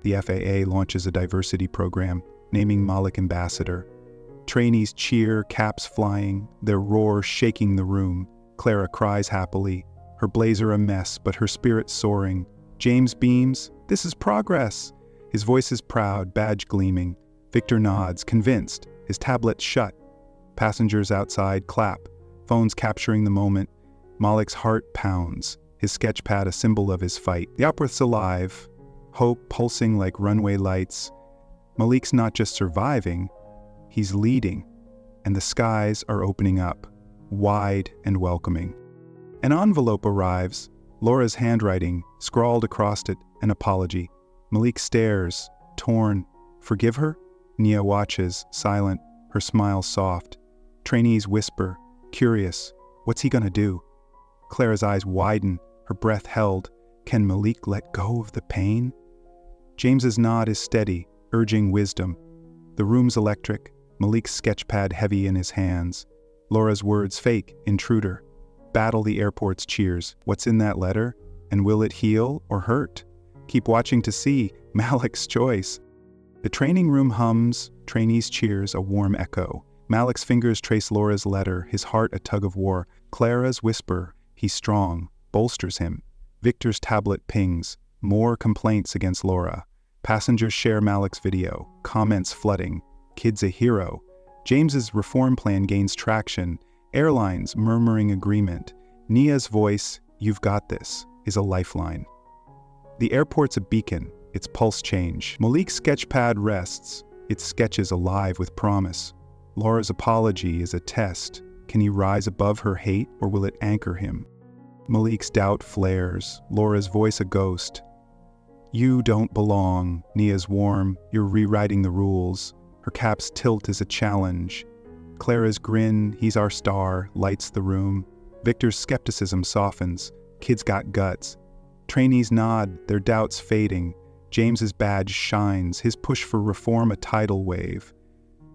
The FAA launches a diversity program, naming Malik ambassador. Trainees cheer, caps flying, their roar shaking the room. Clara cries happily, her blazer a mess, but her spirit soaring. James beams, "This is progress." His voice is proud, badge gleaming. Victor nods, convinced, his tablet shut. Passengers outside clap, phones capturing the moment. Malik's heart pounds, his sketchpad a symbol of his fight. The opera's alive, hope pulsing like runway lights. Malik's not just surviving, he's leading, and the skies are opening up, wide and welcoming. An envelope arrives, Laura's handwriting, scrawled across it, an apology. Malik stares, torn. Forgive her? Nia watches, silent, her smile soft. Trainees whisper, curious, what's he gonna do? Clara's eyes widen, her breath held. Can Malik let go of the pain? James's nod is steady, urging wisdom. The room's electric, Malik's sketchpad heavy in his hands. Laura's words fake, intruder. Battle the airport's cheers. What's in that letter? And will it heal or hurt? Keep watching to see. Malik's choice. The training room hums, trainees cheers, a warm echo. Malik's fingers trace Laura's letter, his heart a tug of war. Clara's whisper, he's strong, bolsters him. Victor's tablet pings, more complaints against Laura. Passengers share Malik's video, comments flooding. Kid's a hero. James's reform plan gains traction. Airlines murmuring agreement. Nia's voice, you've got this, is a lifeline. The airport's a beacon, its pulse change. Malik's sketchpad rests, its sketches alive with promise. Laura's apology is a test. Can he rise above her hate, or will it anchor him? Malik's doubt flares, Laura's voice a ghost. You don't belong, Nia's warm, you're rewriting the rules. Her cap's tilt is a challenge. Clara's grin, he's our star, lights the room. Victor's skepticism softens, kid's got guts. Trainees nod, their doubts fading. James's badge shines, his push for reform a tidal wave.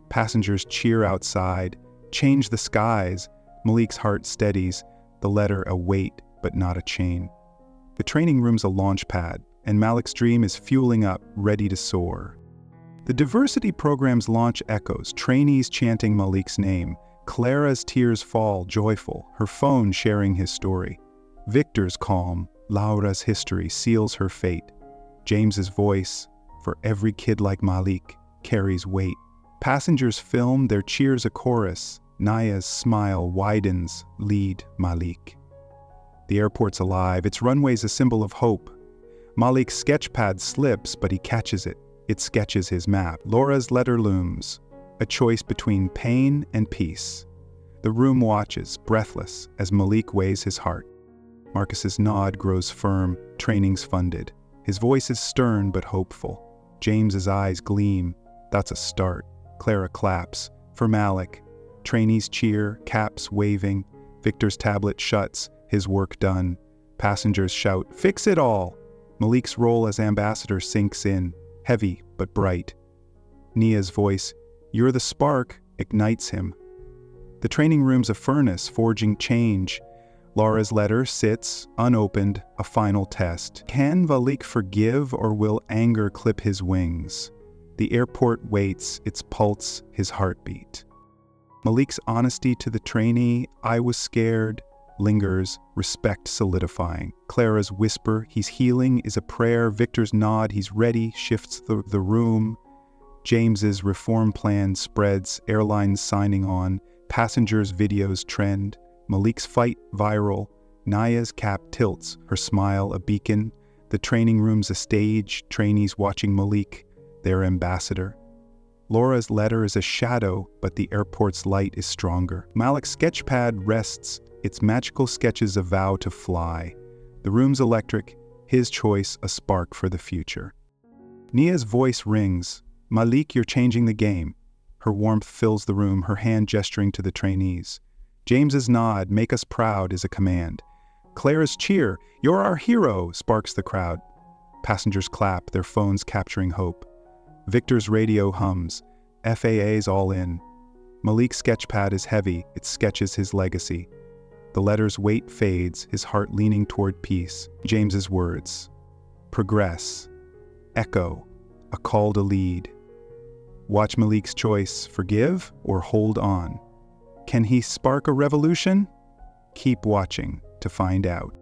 Passengers cheer outside, change the skies. Malik's heart steadies, the letter a weight but not a chain. The training room's a launch pad, and Malik's dream is fueling up, ready to soar. The diversity program's launch echoes, trainees chanting Malik's name. Clara's tears fall, joyful, her phone sharing his story. Victor's calm, Laura's history seals her fate. James's voice, for every kid like Malik, carries weight. Passengers film, their cheers a chorus. Nia's smile widens, lead Malik. The airport's alive, its runway's a symbol of hope. Malik's sketchpad slips, but he catches it. It sketches his map. Laura's letter looms, a choice between pain and peace. The room watches, breathless, as Malik weighs his heart. Marcus's nod grows firm, training's funded. His voice is stern but hopeful. James's eyes gleam. That's a start. Clara claps. For Malik. Trainees cheer, caps waving. Victor's tablet shuts, his work done. Passengers shout, fix it all! Malik's role as ambassador sinks in, heavy but bright. Nia's voice, you're the spark, ignites him. The training room's a furnace, forging change. Laura's letter sits, unopened, a final test. Can Malik forgive, or will anger clip his wings? The airport waits, its pulse, his heartbeat. Malik's honesty to the trainee, I was scared, lingers, respect solidifying. Clara's whisper, he's healing, is a prayer. Victor's nod, he's ready, shifts the room. James's reform plan spreads, airlines signing on. Passengers' videos trend. Malik's fight viral. Nia's cap tilts, her smile a beacon. The training room's a stage, trainees watching Malik, their ambassador. Laura's letter is a shadow, but the airport's light is stronger. Malik's sketchpad rests, its magical sketches a vow to fly. The room's electric, his choice a spark for the future. Nia's voice rings, Malik, you're changing the game. Her warmth fills the room, her hand gesturing to the trainees. James's nod, make us proud, is a command. Clara's cheer, you're our hero, sparks the crowd. Passengers clap, their phones capturing hope. Victor's radio hums, FAA's all in. Malik's sketchpad is heavy, it sketches his legacy. The letter's weight fades, his heart leaning toward peace. James's words, progress, echo, a call to lead. Watch Malik's choice, forgive or hold on. Can he spark a revolution? Keep watching to find out.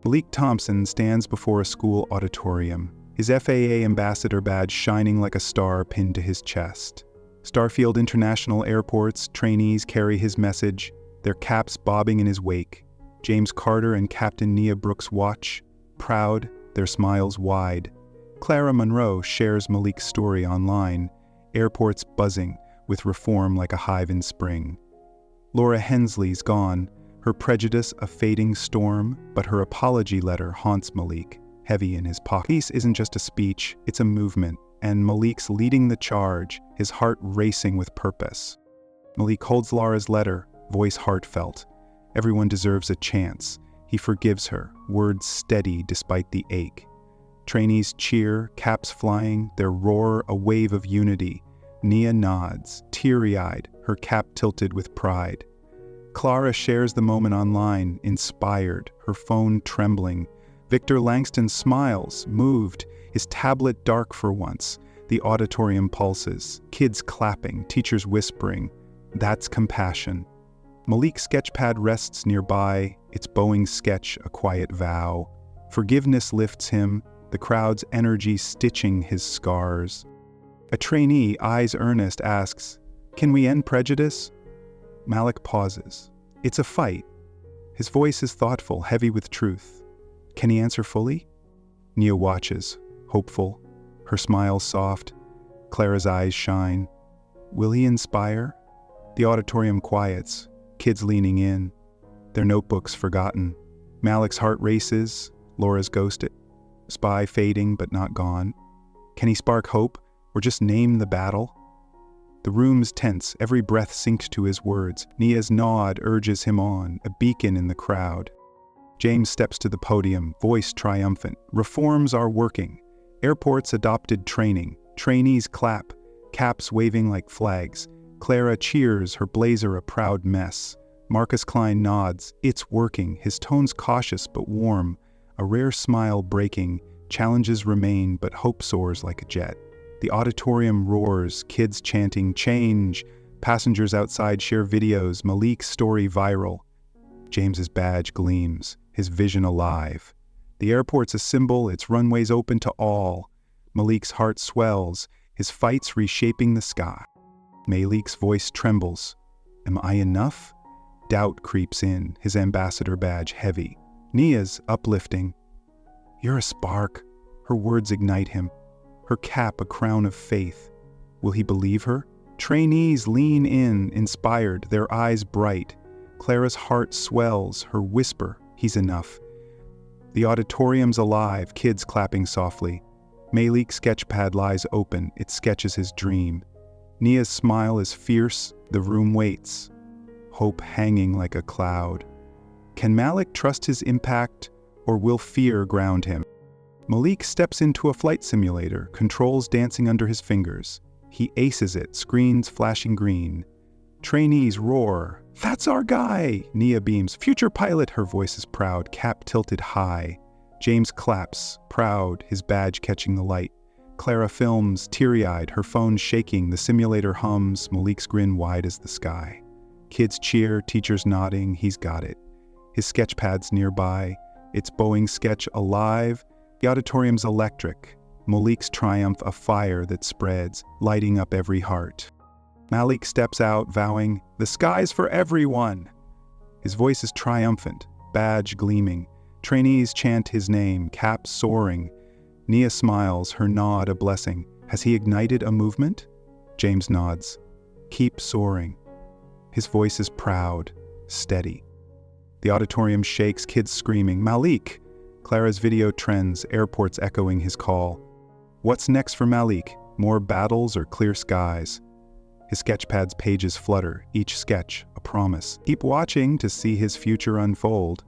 Malik Thompson stands before a school auditorium, his FAA ambassador badge shining like a star pinned to his chest. Starfield International Airport's trainees carry his message, their caps bobbing in his wake. James Carter and Captain Nia Brooks watch, proud, their smiles wide. Clara Monroe shares Malik's story online, airports buzzing with reform like a hive in spring. Laura Hensley's gone, her prejudice a fading storm, but her apology letter haunts Malik, heavy in his pocket. Peace isn't just a speech, it's a movement, and Malik's leading the charge, his heart racing with purpose. Malik holds Laura's letter, voice heartfelt. Everyone deserves a chance. He forgives her, words steady despite the ache. Trainees cheer, caps flying, their roar a wave of unity. Nia nods, teary-eyed, her cap tilted with pride. Clara shares the moment online, inspired, her phone trembling. Victor Langston smiles, moved, his tablet dark for once. The auditorium pulses, kids clapping, teachers whispering. That's compassion. Malik's sketchpad rests nearby, its Boeing sketch a quiet vow. Forgiveness lifts him, the crowd's energy stitching his scars. A trainee, eyes earnest, asks, "Can we end prejudice?" Malik pauses. It's a fight. His voice is thoughtful, heavy with truth. Can he answer fully? Nia watches, hopeful, her smile soft. Clara's eyes shine. Will he inspire? The auditorium quiets, kids leaning in, their notebooks forgotten. Malik's heart races, Laura's ghosted. Spy fading but not gone. Can he spark hope, or just name the battle? The room's tense, every breath sinks to his words. Nia's nod urges him on, a beacon in the crowd. James steps to the podium, voice triumphant. Reforms are working. Airports adopted training. Trainees clap, caps waving like flags. Clara cheers, her blazer a proud mess. Marcus Klein nods. It's working, his tone's cautious but warm. A rare smile breaking. Challenges remain, but hope soars like a jet. The auditorium roars, kids chanting, change. Passengers outside share videos, Malik's story viral. James's badge gleams, his vision alive. The airport's a symbol, its runways open to all. Malik's heart swells, his fights reshaping the sky. Malik's voice trembles. Am I enough? Doubt creeps in, his ambassador badge heavy. Nia's uplifting. You're a spark. Her words ignite him. Her cap a crown of faith. Will he believe her? Trainees lean in, inspired, their eyes bright. Clara's heart swells, her whisper, he's enough. The auditorium's alive, kids clapping softly. Malik's sketchpad lies open, it sketches his dream. Nia's smile is fierce, the room waits. Hope hanging like a cloud. Can Malik trust his impact, or will fear ground him? Malik steps into a flight simulator, controls dancing under his fingers. He aces it, screens flashing green. Trainees roar, "That's our guy!" Nia beams, "Future pilot!" Her voice is proud, cap tilted high. James claps, proud, his badge catching the light. Clara films, teary-eyed, her phone shaking, the simulator hums, Malik's grin wide as the sky. Kids cheer, teachers nodding, he's got it. His sketchpad's nearby, its Boeing sketch alive. The auditorium's electric, Malik's triumph a fire that spreads, lighting up every heart. Malik steps out, vowing, "The sky's for everyone!" His voice is triumphant, badge gleaming. Trainees chant his name, caps soaring. Nia smiles, her nod a blessing. Has he ignited a movement? James nods. Keep soaring. His voice is proud, steady. The auditorium shakes, kids screaming, "Malik!" Clara's video trends, airports echoing his call. What's next for Malik? More battles or clear skies? His sketchpad's pages flutter, each sketch a promise. Keep watching to see his future unfold.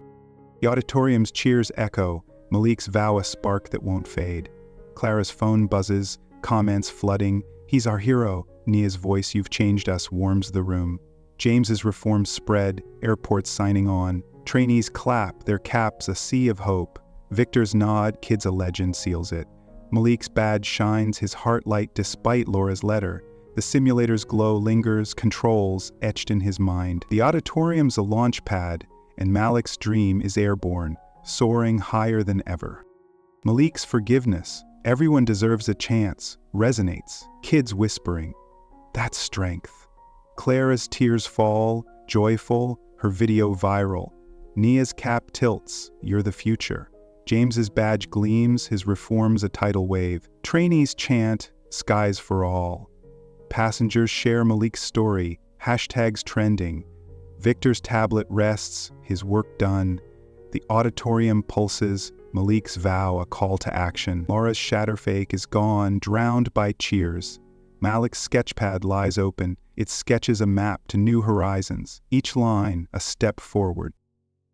The auditorium's cheers echo, Malik's vow a spark that won't fade. Clara's phone buzzes, comments flooding. He's our hero. Nia's voice, "You've changed us," warms the room. James's reforms spread, airports signing on. Trainees clap, their caps a sea of hope. Victor's nod, kids a legend, seals it. Malik's badge shines, his heart light despite Laura's letter. The simulator's glow lingers, controls etched in his mind. The auditorium's a launch pad, and Malik's dream is airborne, soaring higher than ever. Malik's forgiveness, everyone deserves a chance, resonates, kids whispering. That's strength. Clara's tears fall, joyful, her video viral. Nia's cap tilts, you're the future. James's badge gleams, his reforms a tidal wave. Trainees chant, skies for all. Passengers share Malik's story, hashtags trending. Victor's tablet rests, his work done. The auditorium pulses, Malik's vow a call to action. Laura's shatterfake is gone, drowned by cheers. Malik's sketchpad lies open, it sketches a map to new horizons, each line a step forward.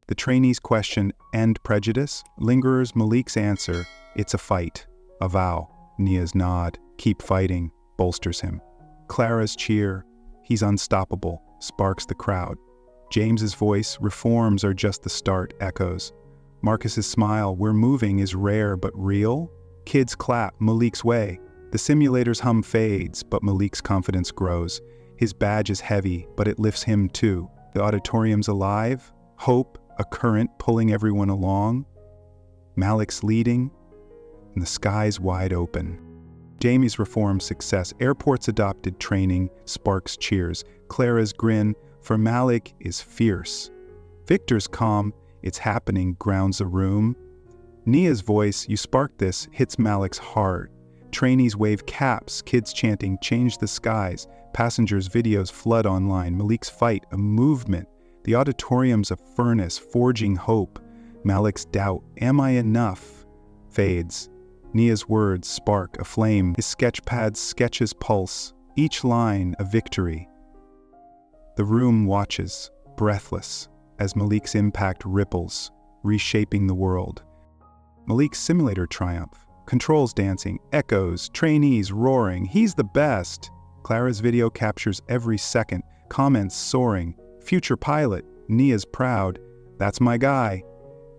The trainees question, end prejudice? Lingerers, Malik's answer, it's a fight, a vow. Nia's nod, keep fighting, bolsters him. Clara's cheer, he's unstoppable, sparks the crowd. James's voice, reforms are just the start, echoes. Marcus's smile, we're moving, is rare but real. Kids clap, Malik's way. The simulator's hum fades, but Malik's confidence grows. His badge is heavy, but it lifts him too. The auditorium's alive, hope, a current pulling everyone along. Malik's leading, and the sky's wide open. Jamie's reform success, airports adopted training, sparks cheers. Clara's grin, for Malik, is fierce. Victor's calm, it's happening, grounds a room. Nia's voice, you sparked this, hits Malik's heart. Trainees wave caps, kids chanting, change the skies. Passengers' videos flood online. Malik's fight, a movement. The auditorium's a furnace, forging hope. Malik's doubt, am I enough? Fades. Nia's words spark a flame. His sketchpad sketches pulse, each line a victory. The room watches, breathless, as Malik's impact ripples, reshaping the world. Malik's simulator triumph, controls dancing, echoes, trainees roaring, he's the best. Clara's video captures every second, comments soaring, future pilot, Nia's proud, that's my guy.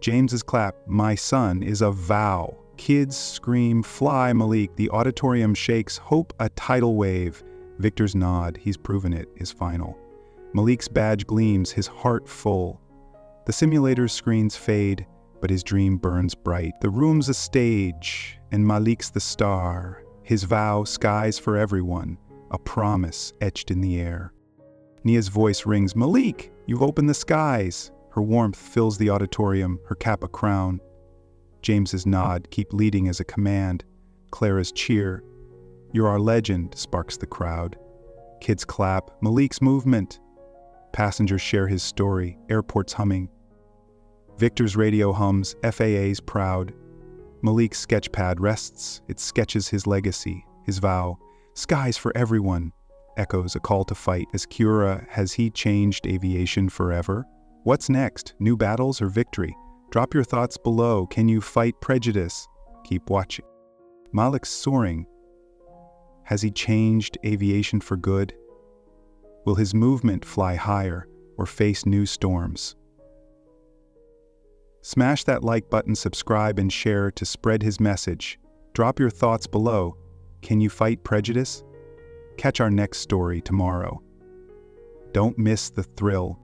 James's clap, my son, is a vow. Kids scream, fly Malik, the auditorium shakes, hope a tidal wave. Victor's nod, he's proven it, is final. Malik's badge gleams, his heart full. The simulator's screens fade, but his dream burns bright. The room's a stage, and Malik's the star. His vow, skies for everyone, a promise etched in the air. Nia's voice rings, Malik, you've opened the skies. Her warmth fills the auditorium, her cap a crown. James's nod, keep leading as a command. Clara's cheer, you're our legend, sparks the crowd. Kids clap, Malik's movement. Passengers share his story, airports humming. Victor's radio hums, FAA's proud. Malik's sketchpad rests, it sketches his legacy, his vow. Skies for everyone, echoes a call to fight. As Cura, has he changed aviation forever? What's next, new battles or victory? Drop your thoughts below, can you fight prejudice? Keep watching. Malik's soaring. Has he changed aviation for good? Will his movement fly higher or face new storms? Smash that like button, subscribe and share to spread his message. Drop your thoughts below. Can you fight prejudice? Catch our next story tomorrow. Don't miss the thrill.